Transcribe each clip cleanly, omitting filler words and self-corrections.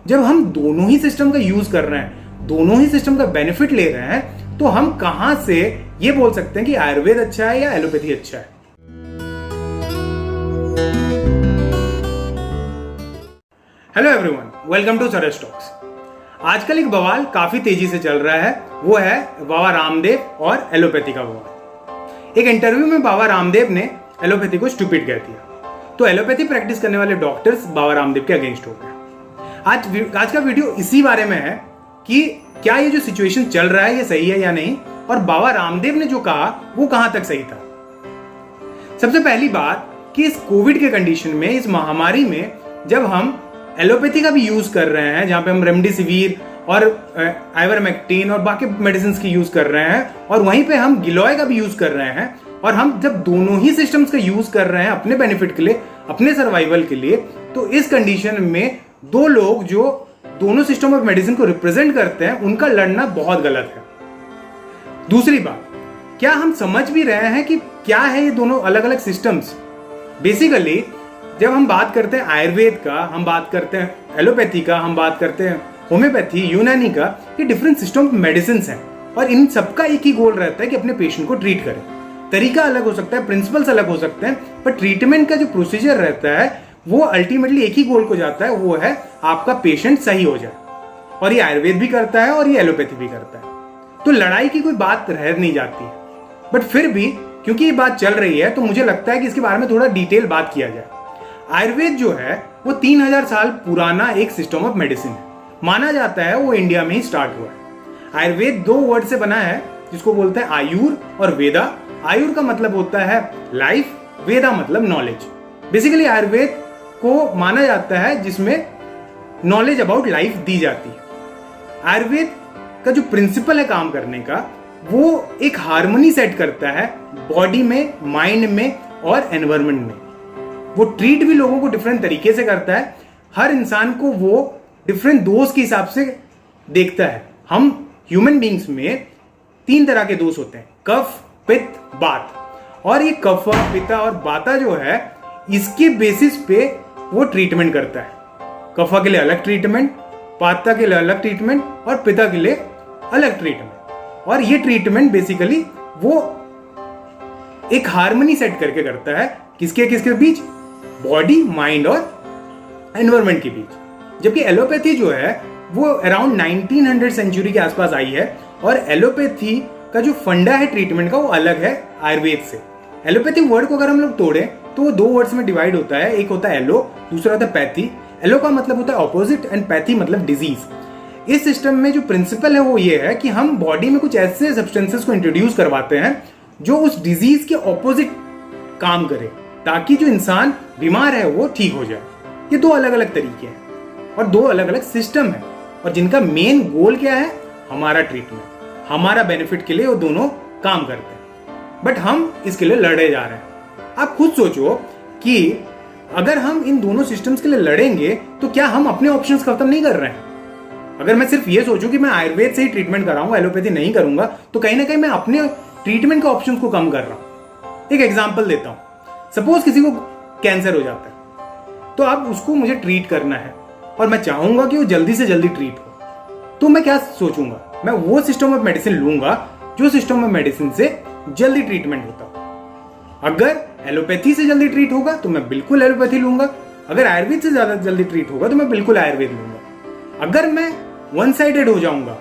जब हम दोनों ही सिस्टम का यूज कर रहे हैं, दोनों ही सिस्टम का बेनिफिट ले रहे हैं, तो हम कहां से ये बोल सकते हैं कि आयुर्वेद अच्छा है या एलोपैथी अच्छा है? Hello everyone, welcome to Saras Talks. आजकल एक बवाल काफी तेजी से चल रहा है, वो है बाबा रामदेव और एलोपैथी का बवाल। एक इंटरव्यू में बाबा रामदेव ने एलोपैथी को स्टूपिड कह दिया, तो एलोपैथी प्रैक्टिस करने वाले डॉक्टर्स बाबा रामदेव के अगेंस्ट हो गए। आज का वीडियो इसी बारे में है कि क्या ये जो सिचुएशन चल रहा है ये सही है या नहीं, और बाबा रामदेव ने जो कहा वो कहां तक सही था। सबसे पहली बात कि इस कोविड के कंडीशन में, इस महामारी में, जब हम एलोपैथी का भी यूज कर रहे हैं, जहां पे हम रेमडेसिविर और आइवरमेक्टिन और बाकी मेडिसिन की यूज कर रहे हैं, और वहीं पे हम गिलोय का भी यूज कर रहे हैं, और हम जब दोनों ही सिस्टम्स का यूज कर रहे हैं अपने बेनिफिट के लिए, अपने सर्वाइवल के लिए, तो इस कंडीशन में दो लोग जो दोनों सिस्टम ऑफ मेडिसिन को रिप्रेजेंट करते हैं, उनका लड़ना बहुत गलत है। दूसरी बात, क्या हम समझ भी रहे हैं कि क्या है ये दोनों अलग अलग सिस्टम्स? बेसिकली जब हम बात करते हैं आयुर्वेद का, हम बात करते हैं एलोपैथी का, हम बात करते हैं होम्योपैथी, यूनानी का, ये डिफरेंट सिस्टम ऑफ मेडिसिन हैं, और इन सबका एक ही गोल रहता है कि अपने पेशेंट को ट्रीट करें। तरीका अलग हो सकता है, प्रिंसिपल्स अलग हो सकते हैं, पर ट्रीटमेंट का जो प्रोसीजर रहता है वो अल्टीमेटली एक ही गोल को जाता है, वो है आपका पेशेंट सही हो जाए। और ये आयुर्वेद भी करता है और ये एलोपैथी भी करता है, तो लड़ाई की कोई बात रह नहीं जाती है। बट फिर भी क्योंकि ये बात चल रही है, तो मुझे लगता है कि इसके बारे में थोड़ा डिटेल बात किया जाए। आयुर्वेद जो है वो 3000 साल पुराना एक सिस्टम ऑफ मेडिसिन है। माना जाता है वो इंडिया में ही स्टार्ट हुआ है। आयुर्वेद दो वर्ड से बना है, जिसको बोलते हैं आयुर और वेदा। आयुर का मतलब होता है लाइफ, वेदा मतलब नॉलेज। बेसिकली आयुर्वेद को माना जाता है जिसमें नॉलेज अबाउट लाइफ दी जाती है। आयुर्वेद का जो प्रिंसिपल है काम करने का, वो एक हार्मनी सेट करता है बॉडी में, माइंड में और एनवायरनमेंट में। वो ट्रीट भी लोगों को डिफरेंट तरीके से करता है। हर इंसान को वो डिफरेंट दोष के हिसाब से देखता है। हम ह्यूमन बींग्स में 3 तरह के दोष होते हैं, कफ, पित्त, बात। और ये कफ, पित्त और बाता जो है, इसके बेसिस पे वो ट्रीटमेंट करता है। कफा के लिए अलग ट्रीटमेंट, पाता के लिए अलग ट्रीटमेंट और पिता के लिए अलग ट्रीटमेंट। और ये ट्रीटमेंट बेसिकली वो एक हार्मनी सेट करके करता है, किसके किसके बीच? बॉडी, माइंड और एनवायरनमेंट के बीच। जबकि एलोपैथी जो है वो अराउंड 1900 सेंचुरी के आसपास आई है, और एलोपैथी का जो फंडा है ट्रीटमेंट का वो अलग है आयुर्वेद से। एलोपैथी वर्ड को अगर हम लोग तोड़ें तो वो 2 वर्ड्स में डिवाइड होता है। एक होता है एलो, दूसरा होता है पैथी। एलो का मतलब होता है ऑपोजिट एंड पैथी मतलब डिजीज। इस सिस्टम में जो प्रिंसिपल है वो ये है कि हम बॉडी में कुछ ऐसे सब्सटेंसेस को इंट्रोड्यूस करवाते हैं जो उस डिजीज के ऑपोजिट काम करे, ताकि जो इंसान बीमार है वो ठीक हो जाए। ये 2 अलग अलग तरीके हैं और 2 अलग अलग सिस्टम है, और जिनका मेन गोल क्या है? हमारा ट्रीटमेंट, हमारा बेनिफिट के लिए वो दोनों काम करते हैं। बट हम इसके लिए लड़े जा रहे हैं। आप खुद सोचो कि अगर हम इन दोनों सिस्टम्स के लिए लड़ेंगे तो क्या हम अपने ऑप्शंस खत्म नहीं कर रहे हैं? अगर मैं सिर्फ ये सोचूं कि मैं आयुर्वेद से ही ट्रीटमेंट कराऊंगा, एलोपैथी नहीं करूंगा, तो कहीं ना कहीं मैं अपने ट्रीटमेंट के ऑप्शंस को कम कर रहा हूं। एक एग्जांपल देता हूं। सपोज किसी को कैंसर हो जाता है, तो अब उसको मुझे ट्रीट करना है और मैं चाहूंगा कि वो जल्दी से जल्दी ट्रीट हो, तो मैं क्या सोचूंगा? मैं वो सिस्टम ऑफ मेडिसिन लूंगा जो सिस्टम ऑफ मेडिसिन से जल्दी ट्रीटमेंट होता हो। अगर एलोपैथी से जल्दी ट्रीट होगा तो मैं बिल्कुल एलोपैथी लूंगा, अगर आयुर्वेद से ज्यादा जल्दी ट्रीट होगा तो मैं बिल्कुल आयुर्वेद लूंगा। अगर मैं वन साइडेड हो जाऊंगा,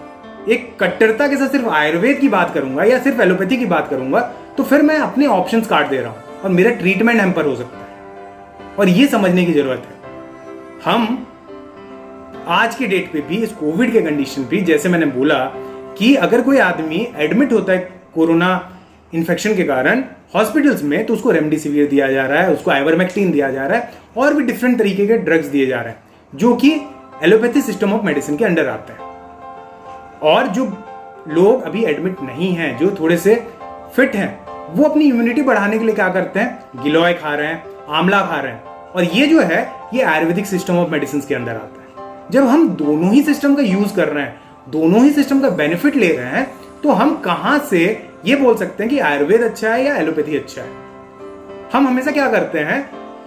एक कट्टरता के साथ सिर्फ आयुर्वेद की बात करूंगा या सिर्फ एलोपैथी की बात करूंगा, तो फिर मैं अपने ऑप्शंस काट दे रहा हूं और मेरा ट्रीटमेंट हैम्पर हो सकता है। और ये समझने की जरूरत है। हम आज के डेट पे भी इस कोविड के कंडीशन पे, जैसे मैंने बोला कि अगर कोई आदमी एडमिट होता है कोरोना इन्फेक्शन के कारण हॉस्पिटल्स में, तो उसको रेमडेसिविर दिया जा रहा है, उसको आइवरमेक्टिन दिया जा रहा है, और भी डिफरेंट तरीके के ड्रग्स दिए जा रहे हैं जो कि एलोपैथी सिस्टम ऑफ मेडिसिन के अंडर आता है। और जो लोग अभी एडमिट नहीं हैं, जो थोड़े से फिट हैं, वो अपनी इम्यूनिटी बढ़ाने के लिए क्या करते हैं? गिलोय खा रहे हैं, आंवला खा रहे हैं, और ये जो है ये आयुर्वेदिक सिस्टम ऑफ मेडिसिन के अंदर आता है। जब हम दोनों ही सिस्टम का यूज कर रहे हैं, दोनों ही सिस्टम का बेनिफिट ले रहे हैं, तो हम कहां से ये बोल सकते हैं कि आयुर्वेद अच्छा है या एलोपैथी अच्छा है? हम हमेशा क्या करते हैं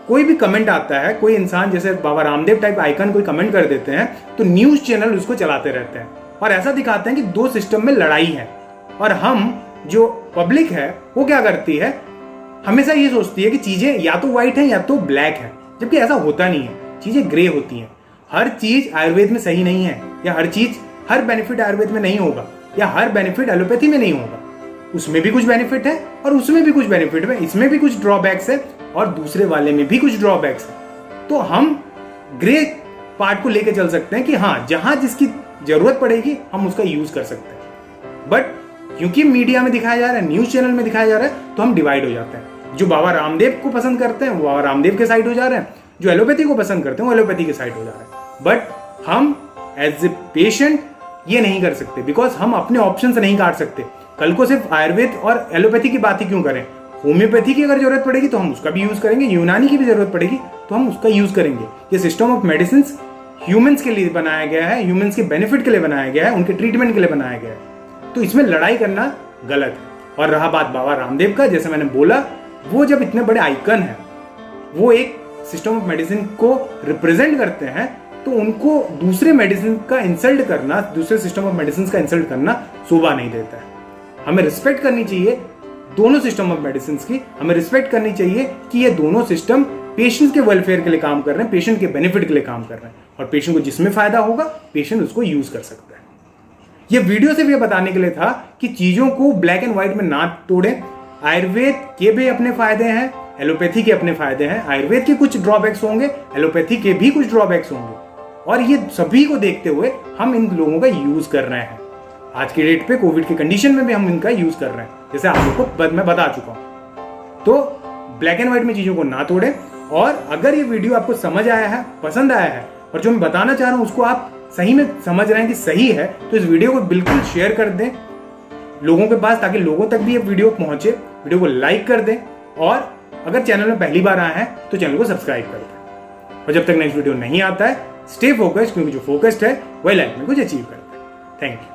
कोई भी कमेंट आता है, कोई इंसान जैसे बाबा रामदेव टाइप आइकन कोई कमेंट कर देते हैं तो न्यूज चैनल उसको चलाते रहते हैं और ऐसा दिखाते हैं कि दो सिस्टम में लड़ाई है। और हम जो पब्लिक है वो क्या करती है, हमेशा ये सोचती है कि चीजें या तो व्हाइट है या तो ब्लैक है, जबकि ऐसा होता नहीं है, चीजें ग्रे होती हैं। हर चीज आयुर्वेद में सही नहीं है, या हर बेनिफिट आयुर्वेद में नहीं होगा, या हर बेनिफिट एलोपैथी में नहीं होगा। उसमें भी कुछ बेनिफिट है और उसमें भी कुछ बेनिफिट है, इसमें भी कुछ ड्रॉबैक्स है और दूसरे वाले में भी कुछ ड्रॉबैक्स है। तो हम ग्रे पार्ट को लेके चल सकते हैं कि हाँ, जहां जिसकी जरूरत पड़ेगी हम उसका यूज कर सकते हैं। बट क्योंकि मीडिया में दिखाया जा रहा है, न्यूज चैनल में दिखाया जा रहा है, तो हम डिवाइड हो जाते हैं। जो बाबा रामदेव को पसंद करते हैं वो बाबा रामदेव के साइड हो जा रहे हैं, जो एलोपैथी को पसंद करते हैं वो एलोपैथी के साइड हो जा रहे हैं। बट हम एज ए पेशेंट ये नहीं कर सकते, बिकॉज हम अपने ऑप्शंस नहीं काट सकते। कल को सिर्फ आयुर्वेद और एलोपैथी की बात ही क्यों करें, होम्योपैथी की अगर जरूरत पड़ेगी तो हम उसका भी यूज करेंगे, यूनानी की भी जरूरत पड़ेगी तो हम उसका यूज करेंगे। ये सिस्टम ऑफ मेडिसिन ह्यूमंस के लिए बनाया गया है, ह्यूमंस के बेनिफिट के लिए बनाया गया है, उनके ट्रीटमेंट के लिए बनाया गया है। तो इसमें लड़ाई करना गलत है। और रहा बात बाबा रामदेव का, जैसे मैंने बोला, वो जब इतने बड़े आइकन है, वो एक सिस्टम ऑफ मेडिसिन को रिप्रेजेंट करते हैं, तो उनको दूसरे मेडिसिन का इंसल्ट करना, दूसरे सिस्टम ऑफ मेडिसिन का इंसल्ट करना शोभा नहीं देता है। हमें रिस्पेक्ट करनी चाहिए दोनों सिस्टम ऑफ मेडिसिन की। हमें रिस्पेक्ट करनी चाहिए कि ये दोनों सिस्टम पेशेंट के वेलफेयर के लिए काम कर रहे हैं, पेशेंट के बेनिफिट के लिए काम कर रहे हैं, और पेशेंट को जिसमें फायदा होगा पेशेंट उसको यूज कर सकता है। ये वीडियो सिर्फ ये बताने के लिए था कि चीजों को ब्लैक एंड व्हाइट में ना तोड़ें। आयुर्वेद के भी अपने फायदे हैं, एलोपैथी के अपने फायदे हैं। आयुर्वेद के कुछ ड्रॉबैक्स होंगे, एलोपैथी के भी कुछ ड्रॉबैक्स होंगे, और ये सभी को देखते हुए हम इन लोगों का यूज कर रहे हैं। आज की डेट पे कोविड के कंडीशन में भी हम इनका यूज कर रहे हैं, जैसे आप लोगों को मैं बता चुका हूं। तो ब्लैक एंड व्हाइट में चीजों को ना तोड़ें। और अगर ये वीडियो आपको समझ आया है, पसंद आया है, और जो मैं बताना चाह रहा हूं उसको आप सही में समझ रहे हैं कि सही है, तो इस वीडियो को बिल्कुल शेयर कर दें लोगों के पास, ताकि लोगों तक भी ये वीडियो पहुंचे। वीडियो को लाइक कर दें, और अगर चैनल में पहली बार आए हैं तो चैनल को सब्सक्राइब कर दें। और जब तक नेक्स्ट वीडियो नहीं आता है, स्टे फोकस्ड, क्योंकि जो फोकस्ड है वही लाइफ में कुछ अचीव करता है। Thank you.